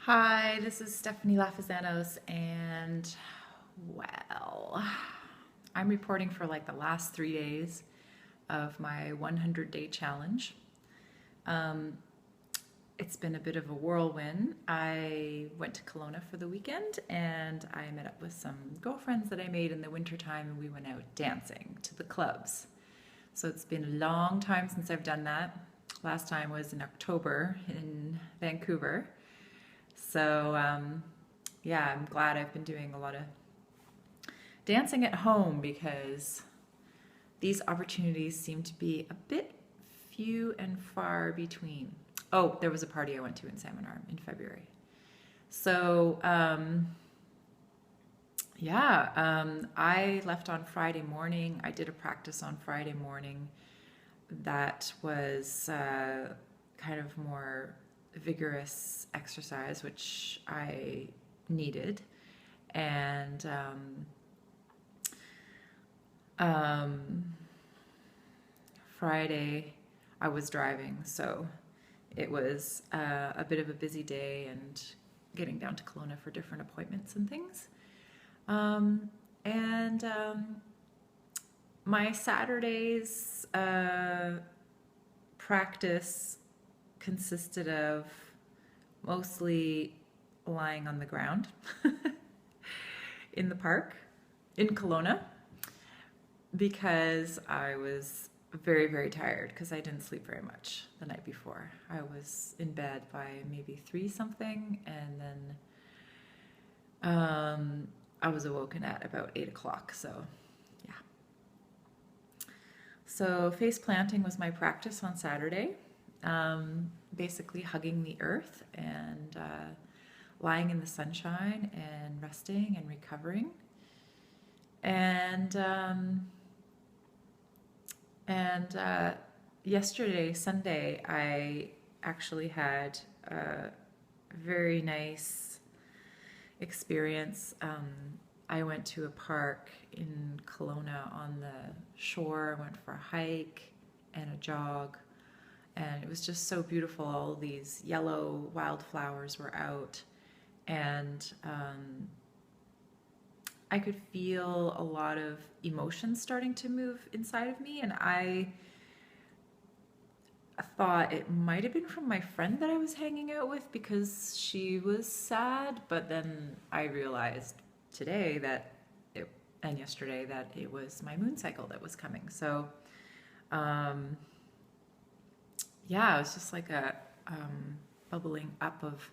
Hi, this is Stephanie Lafazanos, and well, I'm reporting for like the last 3 days of my 100-day challenge. Um, it's been a bit of a whirlwind. I went to Kelowna for the weekend and I met up with some girlfriends that I made in the wintertime, and we went out dancing to the clubs. So it's been a long time since I've done that. Last time was in October in Vancouver. So, yeah, I'm glad I've been doing a lot of dancing at home because these opportunities seem to be a bit few and far between. Oh, there was a party I went to in Salmon Arm in February. So, yeah, I left on Friday morning. I did a practice on Friday morning that was kind of more vigorous exercise, which I needed. And Friday, I was driving, so it was a bit of a busy day and getting down to Kelowna for different appointments and things. And my Saturday's practice consisted of mostly lying on the ground in the park in Kelowna because I was very, very tired because I didn't sleep very much the night before. I was in bed by maybe 3 something, and then I was awoken at about 8 o'clock. So, yeah. So, face planting was my practice on Saturday. Basically hugging the earth and lying in the sunshine and resting and recovering. And yesterday, Sunday, I actually had a very nice experience. I went to a park in Kelowna on the shore. I went for a hike and a jog. And it was just so beautiful. All these yellow wildflowers were out, and I could feel a lot of emotions starting to move inside of me. And I thought it might have been from my friend that I was hanging out with because she was sad. But then I realized today and yesterday that it was my moon cycle that was coming. So, yeah, it was just like a bubbling up of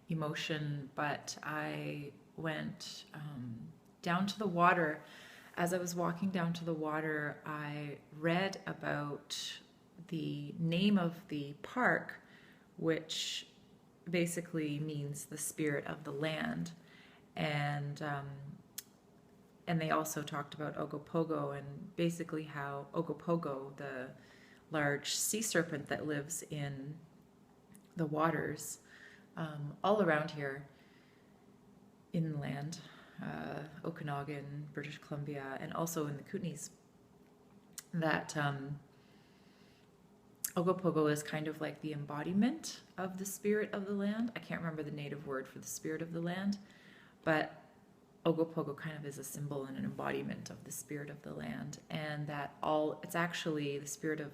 emotion. But I went down to the water. As I was walking down to the water, I read about the name of the park, which basically means the spirit of the land. And they also talked about Ogopogo, and basically how Ogopogo, the large sea serpent that lives in the waters all around here, inland, Okanagan, British Columbia, and also in the Kootenays, that Ogopogo is kind of like the embodiment of the spirit of the land. I can't remember the native word for the spirit of the land, but Ogopogo kind of is a symbol and an embodiment of the spirit of the land, and that it's actually the spirit of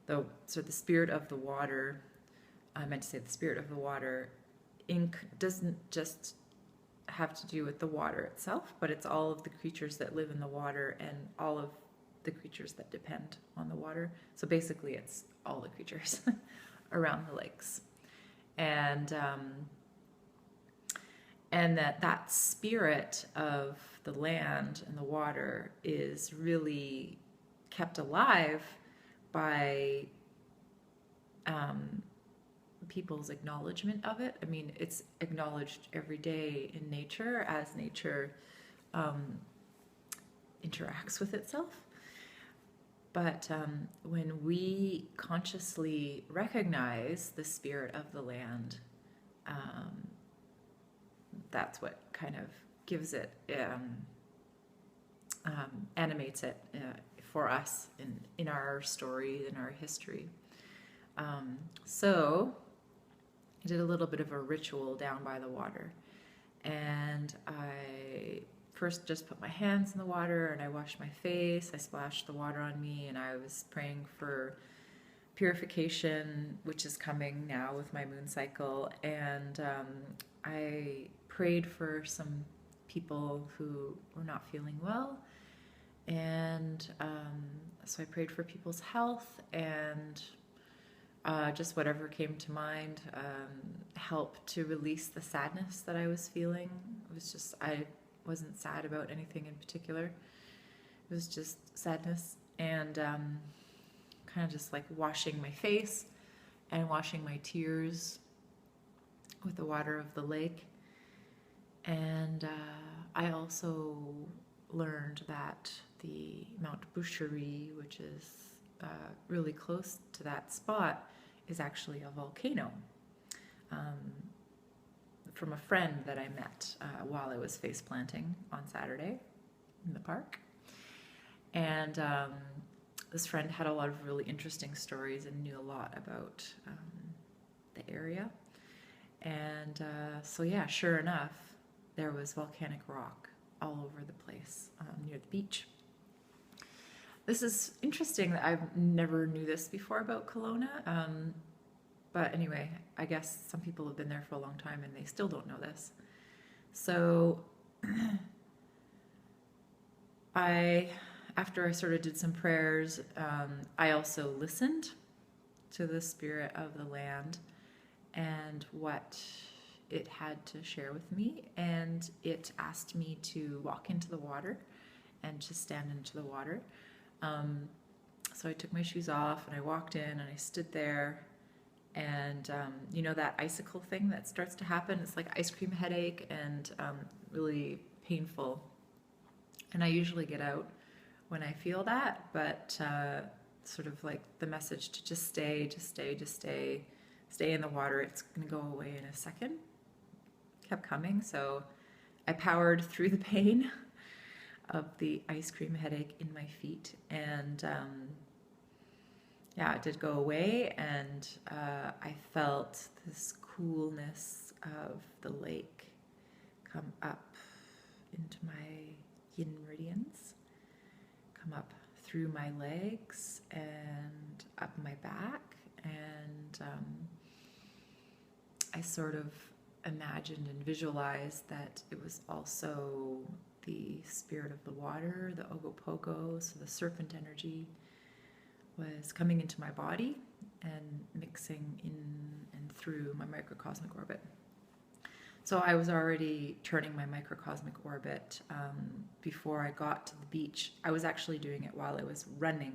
the spirit of the water. I meant to say the spirit of the water doesn't just have to do with the water itself, but it's all of the creatures that live in the water and all of the creatures that depend on the water. So basically it's all the creatures around the lakes. And that spirit of the land and the water is really kept alive by people's acknowledgement of it. I mean, it's acknowledged every day in nature as nature interacts with itself. But when we consciously recognize the spirit of the land, that's what kind of gives it, animates it for us in our story, in our history. So I did a little bit of a ritual down by the water. And I first just put my hands in the water and I washed my face. I splashed the water on me and I was praying for purification, which is coming now with my moon cycle. And I prayed for some people who were not feeling well. And so I prayed for people's health and just whatever came to mind helped to release the sadness that I was feeling. It was just, I wasn't sad about anything in particular. It was just sadness and kind of just like washing my face and washing my tears with the water of the lake. And I also learned that the Mount Boucherie, which is really close to that spot, is actually a volcano. From a friend that I met while I was face planting on Saturday in the park. And this friend had a lot of really interesting stories and knew a lot about the area. And so yeah, sure enough, there was volcanic rock all over the place near the beach. This is interesting that I never knew this before about Kelowna. But anyway, I guess some people have been there for a long time and they still don't know this. So after I sort of did some prayers, I also listened to the spirit of the land and what it had to share with me. And it asked me to walk into the water and to stand into the water. So I took my shoes off and I walked in and I stood there. And you know that icicle thing that starts to happen? It's like ice cream headache and really painful. And I usually get out when I feel that, but sort of like the message to just stay in the water. It's going to go away in a second. Kept coming, so I powered through the pain of the ice cream headache in my feet, and yeah, it did go away, and I felt this coolness of the lake come up into my yin meridians, come up through my legs and up my back, and I sort of imagined and visualized that it was also the spirit of the water, the Ogopogo, so the serpent energy was coming into my body and mixing in and through my microcosmic orbit. So I was already turning my microcosmic orbit before I got to the beach. I was actually doing it while I was running